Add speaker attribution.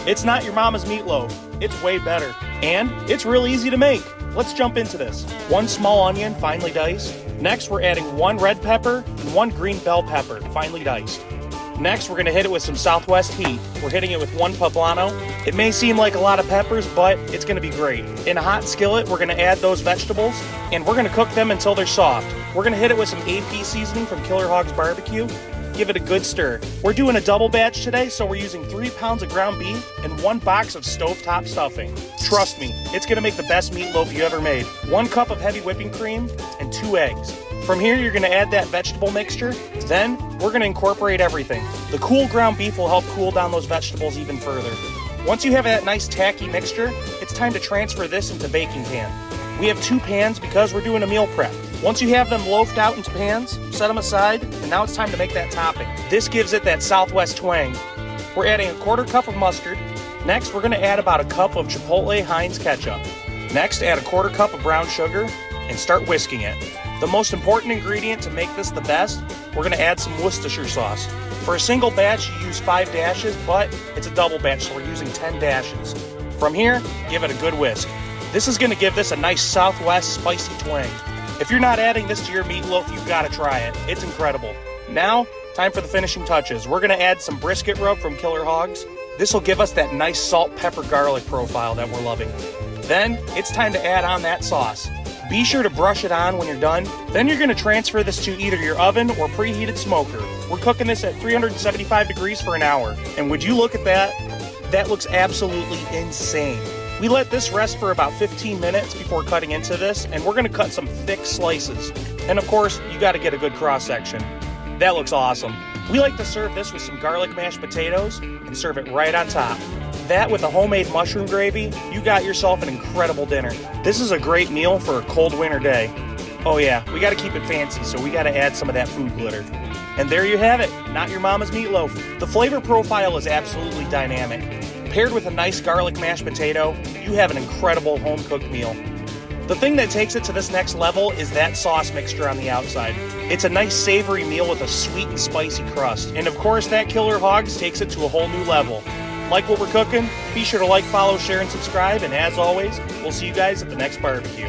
Speaker 1: It's not your mama's meatloaf. It's way better. And it's real easy to make. Let's jump into this. 1 small onion, finely diced. Next, we're adding 1 red pepper and 1 green bell pepper, finely diced. Next, we're gonna hit it with some Southwest heat. We're hitting it with 1 poblano. It may seem like a lot of peppers, but it's gonna be great. In a hot skillet, we're gonna add those vegetables, and we're gonna cook them until they're soft. We're gonna hit it with some AP seasoning from Killer Hog's Barbecue. Give it a good stir. We're doing a double batch today, so we're using 3 pounds of ground beef and 1 box of stovetop stuffing. Trust me, it's gonna make the best meatloaf you ever made. 1 cup of heavy whipping cream and 2 eggs. From here, you're gonna add that vegetable mixture. Then, we're gonna incorporate everything. The cool ground beef will help cool down those vegetables even further. Once you have that nice tacky mixture, it's time to transfer this into baking pan. We have 2 pans because we're doing a meal prep. Once you have them loafed out into pans, set them aside, and now it's time to make that topping. This gives it that Southwest twang. We're adding a 1/4 cup of mustard. Next, we're gonna add about 1 cup of Chipotle Heinz ketchup. Next, add a 1/4 cup of brown sugar and start whisking it. The most important ingredient to make this the best, we're gonna add some Worcestershire sauce. For a single batch, you use 5 dashes, but it's a double batch, so we're using 10 dashes. From here, give it a good whisk. This is gonna give this a nice Southwest spicy twang. If you're not adding this to your meatloaf, you've gotta try it. It's incredible. Now, time for the finishing touches. We're gonna add some brisket rub from Killer Hogs. This will give us that nice salt, pepper, garlic profile that we're loving. Then, it's time to add on that sauce. Be sure to brush it on when you're done. Then you're gonna transfer this to either your oven or preheated smoker. We're cooking this at 375 degrees for an hour. And would you look at that? That looks absolutely insane. We let this rest for about 15 minutes before cutting into this, and we're gonna cut some thick slices. And of course, you gotta get a good cross section. That looks awesome. We like to serve this with some garlic mashed potatoes and serve it right on top. That with a homemade mushroom gravy, you got yourself an incredible dinner. This is a great meal for a cold winter day. Oh yeah, we gotta keep it fancy, so we gotta add some of that food glitter. And there you have it, not your mama's meatloaf. The flavor profile is absolutely dynamic. Paired with a nice garlic mashed potato, you have an incredible home-cooked meal. The thing that takes it to this next level is that sauce mixture on the outside. It's a nice savory meal with a sweet and spicy crust. And of course, that Killer Hogs takes it to a whole new level. Like what we're cooking? Be sure to like, follow, share, and subscribe. And as always, we'll see you guys at the next barbecue.